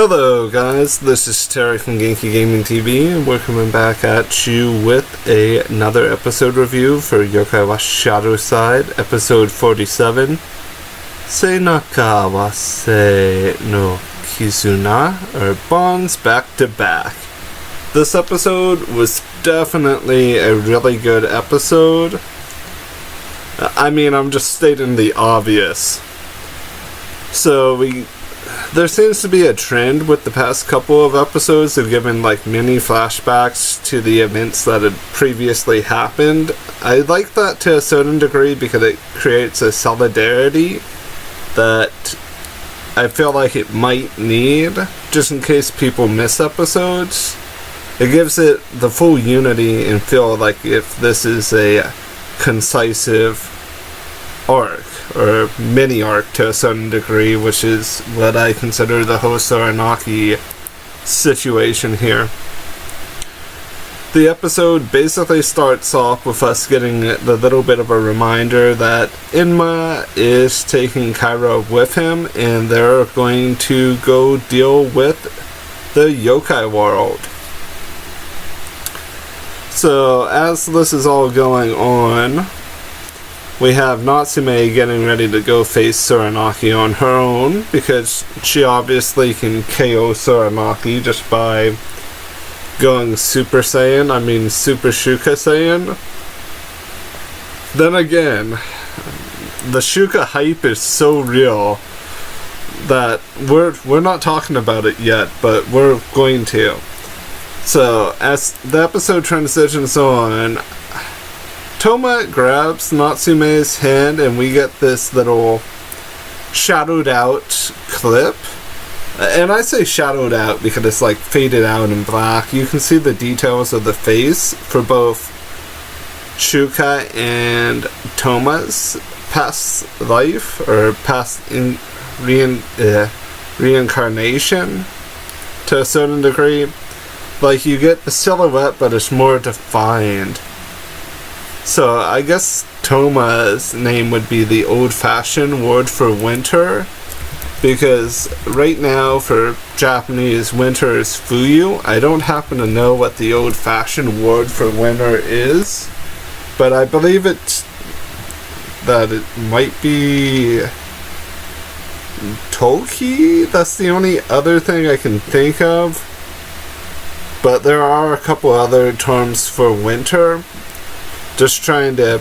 Hello guys, this is Terry from Genki Gaming TV, and we're coming back at you with another episode review for Yokai Watch ShadowSide, episode 47, Seinaka wa se no Kizuna, or Bonds Back to Back. This episode was definitely a really good episode. I mean, I'm just stating the obvious. So there seems to be a trend with the past couple of episodes of giving like mini flashbacks to the events that had previously happened. I like that to a certain degree because it creates a solidarity that I feel like it might need, just in case people miss episodes. It gives it the full unity and feel like if this is a concisive arc, or mini arc to a certain degree, which is what I consider the whole Sorenaki situation here. The episode basically starts off with us getting the little bit of a reminder that Inma is taking Kaira with him, and they're going to go deal with the yokai world. So as this is all going on, we have Natsume getting ready to go face Sorenaki on her own, because she obviously can KO Sorenaki just by going Super Saiyan, Super Shuka Saiyan. Then again, the Shuka hype is so real that we're not talking about it yet, but we're going to. So, as the episode transitions on, Touma grabs Natsume's hand and we get this little shadowed out clip. And I say shadowed out because it's like faded out in black. You can see the details of the face for both Shuka and Touma's past life, or past reincarnation to a certain degree. Like, you get the silhouette, but it's more defined. So, I guess Touma's name would be the old-fashioned word for winter, because right now, for Japanese, winter is Fuyu. I don't happen to know what the old-fashioned word for winter is, but I believe that it might be Toki? That's the only other thing I can think of. But there are a couple other terms for winter. Just trying to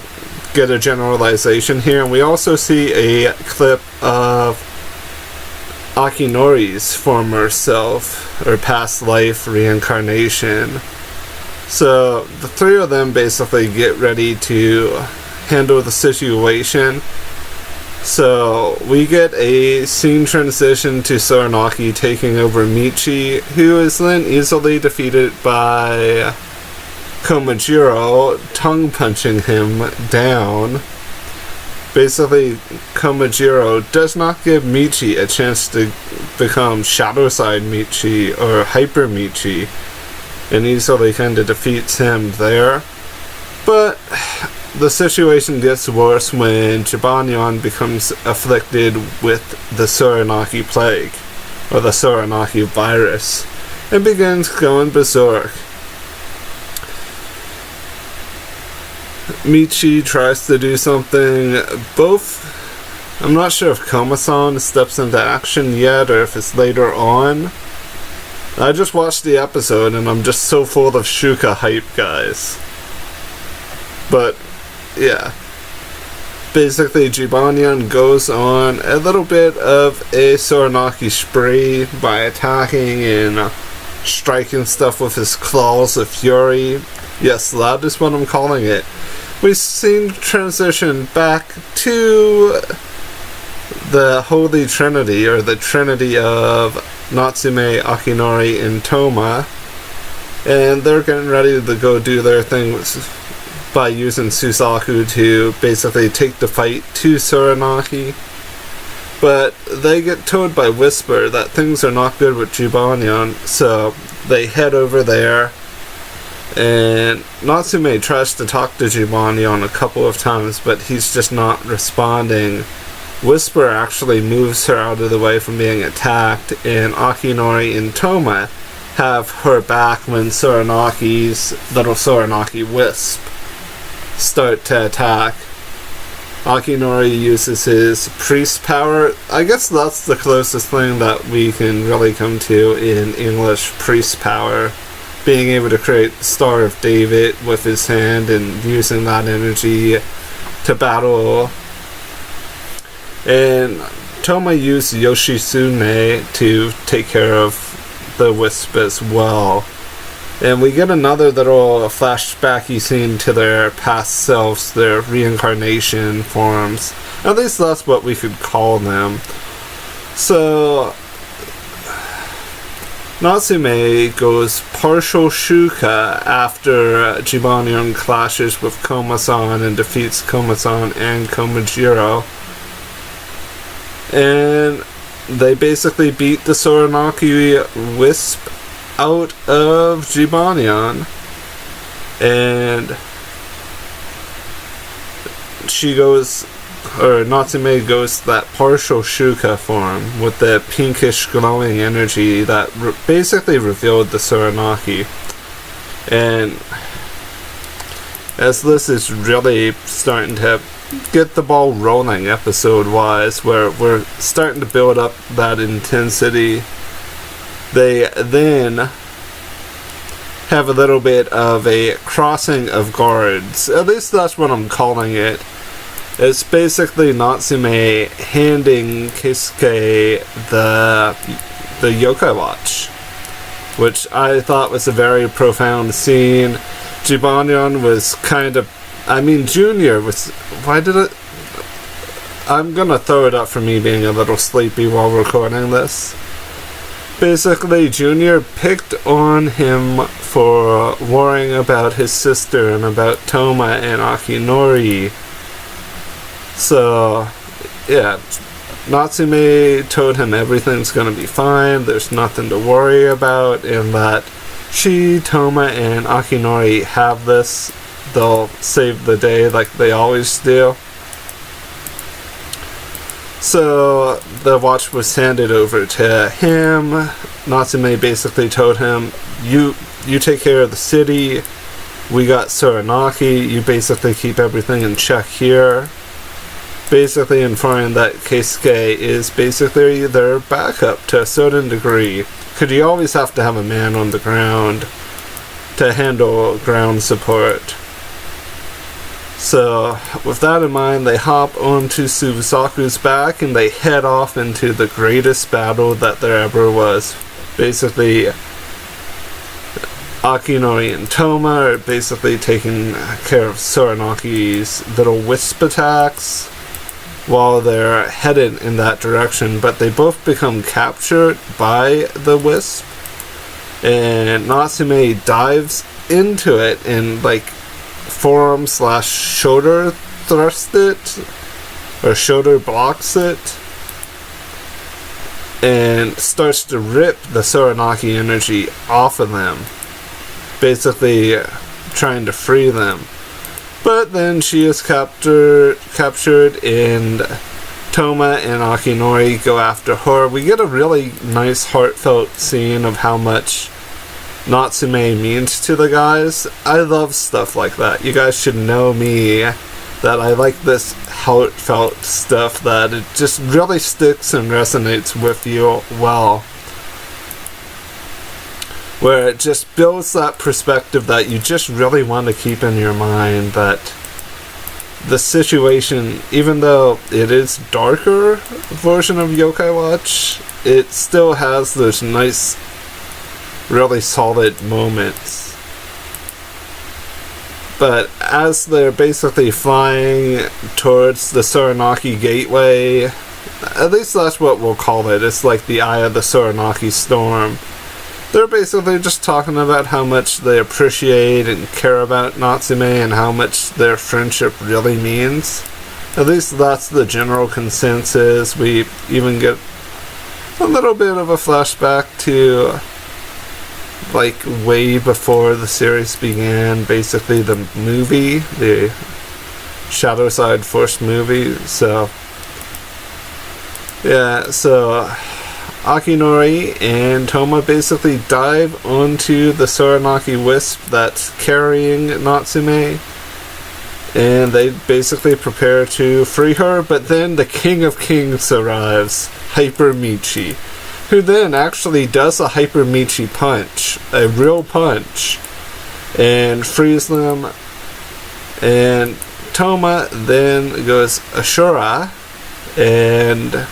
get a generalization here. And we also see a clip of Akinori's former self, or past life reincarnation. So the three of them basically get ready to handle the situation. So we get a scene transition to Sorenaki taking over Michi, who is then easily defeated by Komajiro tongue-punching him down. Basically, Komajiro does not give Michi a chance to become ShadowSide Michi or Hyper Michi, and easily kind of defeats him there. But the situation gets worse when Jibanyan becomes afflicted with the Sorenaki plague, or the Sorenaki virus, and begins going berserk. Michi tries to do something. I'm not sure if Koma-san steps into action yet, or if it's later on. I just watched the episode and I'm just so full of Shuka hype, guys. But yeah, basically Jibanyan goes on a little bit of a Sorenaki spree by attacking and striking stuff with his claws of fury. Yes, that is what I'm calling it. We've seen transition back to the Holy Trinity, or the Trinity of Natsume, Akinori, and Touma, and they're getting ready to go do their thing by using Susaku to basically take the fight to Sorenaki. But they get told by Whisper that things are not good with Jibanyan, so they head over there. And Natsume tries to talk to Jibanyan a couple of times, but he's just not responding Whisper actually moves her out of the way from being attacked, and Akinori and Touma have her back when Sorenaki's little Sorenaki wisp start to attack. Akinori uses his priest power. I guess that's the closest thing that we can really come to in English, priest power. Being able to create the Star of David with his hand and using that energy to battle. And Touma used Yoshitsune to take care of the wisp as well. And we get another little flashbacky scene to their past selves, their reincarnation forms. At least that's what we could call them. So Natsume goes partial Shuka after Jibanyan clashes with Koma-san and defeats Koma-san and Komajiro. And they basically beat the Sorenaki wisp out of Jibanyan. And she goes, or Natsume goes to that partial Shuka form with the pinkish glowing energy that basically revealed the Sorenaki. And as this is really starting to get the ball rolling episode wise, where we're starting to build up that intensity, they then have a little bit of a crossing of guards. At least that's what I'm calling it. It's basically Natsume handing Keisuke the Yokai Watch, which I thought was a very profound scene. Jibanyan was kind of, Junior was, I'm gonna throw it up for me being a little sleepy while recording this. Basically, Junior picked on him for worrying about his sister and about Touma and Akinori. So, yeah, Natsume told him everything's gonna be fine, there's nothing to worry about, and that she, Touma, and Akinori have this. They'll save the day like they always do. So the watch was handed over to him. Natsume basically told him, you take care of the city, we got Sorenaki, you basically keep everything in check here. Basically inferring that Keisuke is basically their backup to a certain degree. Because you always have to have a man on the ground to handle ground support. So, with that in mind, they hop onto Subisaku's back and they head off into the greatest battle that there ever was. Basically, Akinori and Touma are basically taking care of Sorenaki's little wisp attacks while they're headed in that direction, but they both become captured by the wisp, and Natsume dives into it and forearm / shoulder thrust it, or shoulder blocks it, and starts to rip the Sorenaki energy off of them, basically trying to free them. But then she is captured, and Touma and Akinori go after her. We get a really nice heartfelt scene of how much Natsume means to the guys. I love stuff like that. You guys should know me, that I like this heartfelt stuff, that it just really sticks and resonates with you well. Where it just builds that perspective that you just really want to keep in your mind, that the situation, even though it is darker version of Yokai Watch, it still has those nice, really solid moments. But as they're basically flying towards the Sorenaki Gateway, at least that's what we'll call it, it's like the eye of the Sorenaki storm. They're basically just talking about how much they appreciate and care about Natsume and how much their friendship really means. At least that's the general consensus. We even get a little bit of a flashback to way before the series began, basically the movie, the ShadowSide first movie. So Yeah, so Akinori and Touma basically dive onto the Sorenaki wisp that's carrying Natsume, and they basically prepare to free her, but then the King of Kings arrives, Hyper Michi, who then actually does a Hyper Michi punch, a real punch, and frees them, and Touma then goes Ashura, and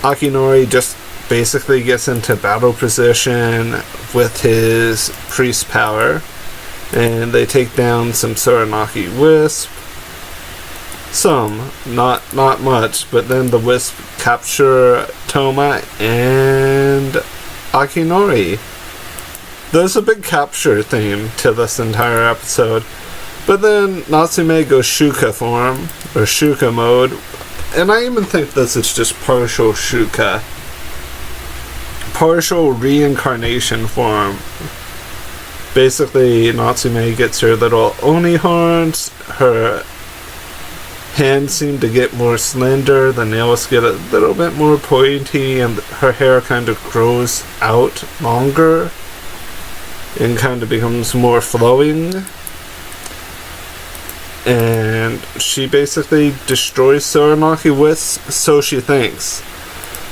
Akinori just basically gets into battle position with his priest power, and they take down some Sorenaki wisp. Some, not much, but then the wisp capture Touma and Akinori. There's a big capture theme to this entire episode. But then Natsume goes Shuka form, or Shuka mode, and I even think this is just partial Shuka. Partial reincarnation form. Basically, Natsume gets her little Oni horns, her hands seem to get more slender, the nails get a little bit more pointy, and her hair kind of grows out longer and kind of becomes more flowing. And she basically destroys Sorenaki wisp, so she thinks.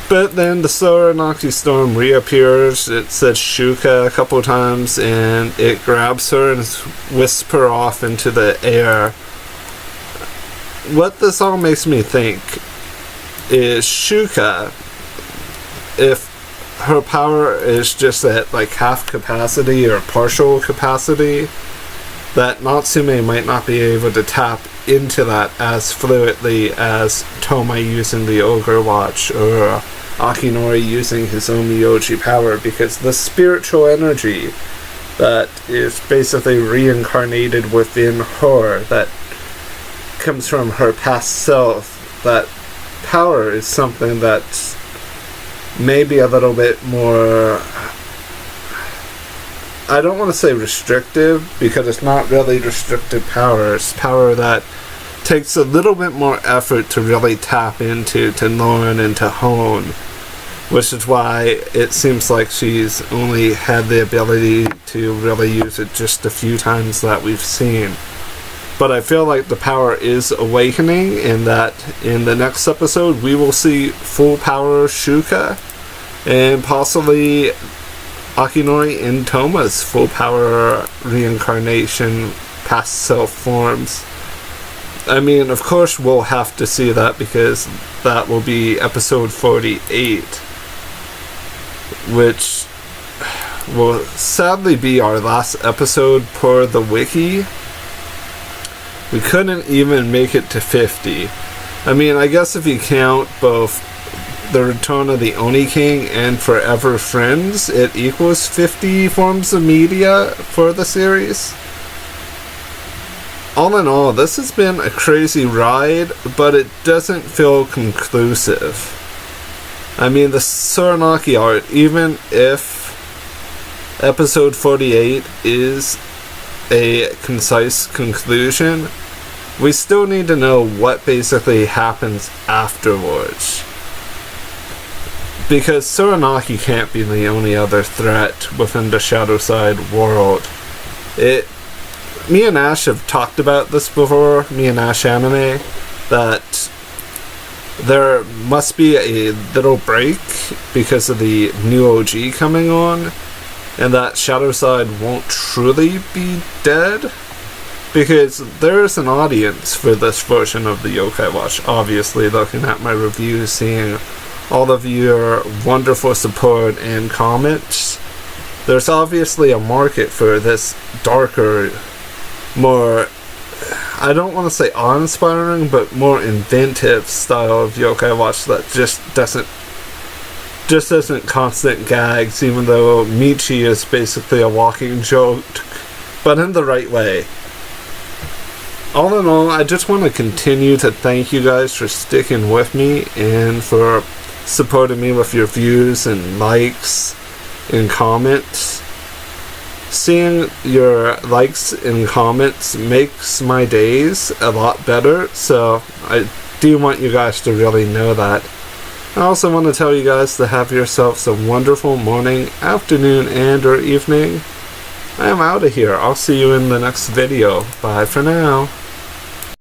But then the Sorenaki storm reappears, it says Shuka a couple times, and it grabs her and whisks her off into the air. What this all makes me think is Shuka, if her power is just at like half capacity or partial capacity, that Natsume might not be able to tap into that as fluidly as Touma using the Yokai Watch or Akinori using his own Myoji power, because the spiritual energy that is basically reincarnated within her, that comes from her past self, that power is something that's maybe a little bit more, I don't want to say restrictive, because it's not really restricted power. It's power that takes a little bit more effort to really tap into, to learn and to hone, which is why it seems like she's only had the ability to really use it just a few times that we've seen. But I feel like the power is awakening, and that in the next episode we will see full power Shuka, and possibly Akinori and Touma's full power reincarnation past self forms. I mean, of course we'll have to see that, because that will be episode 48, which will sadly be our last episode per the wiki. We couldn't even make it to 50. I mean, I guess if you count both The Return of the Oni King and Forever Friends, it equals 50 forms of media for the series. All in all, this has been a crazy ride, but it doesn't feel conclusive. I mean, the Sorenaki art, even if episode 48 is a concise conclusion, we still need to know what basically happens afterwards. Because Sorenaki can't be the only other threat within the ShadowSide world. Me and Ash have talked about this before, me and Ash Anime, that there must be a little break because of the new OG coming on, and that ShadowSide won't truly be dead, because there's an audience for this version of the Yokai Watch. Obviously, looking at my reviews, seeing all of your wonderful support and comments, there's obviously a market for this darker, more, I don't want to say awe-inspiring, but more inventive style of Yokai Watch that just isn't constant gags, even though Michi is basically a walking joke, but in the right way. All in all, I just want to continue to thank you guys for sticking with me and for supporting me with your views and likes and comments. Seeing your likes and comments makes my days a lot better, so I do want you guys to really know that. I also want to tell you guys to have yourselves a wonderful morning, afternoon, and or evening. I am out of here. I'll see you in the next video. Bye for now.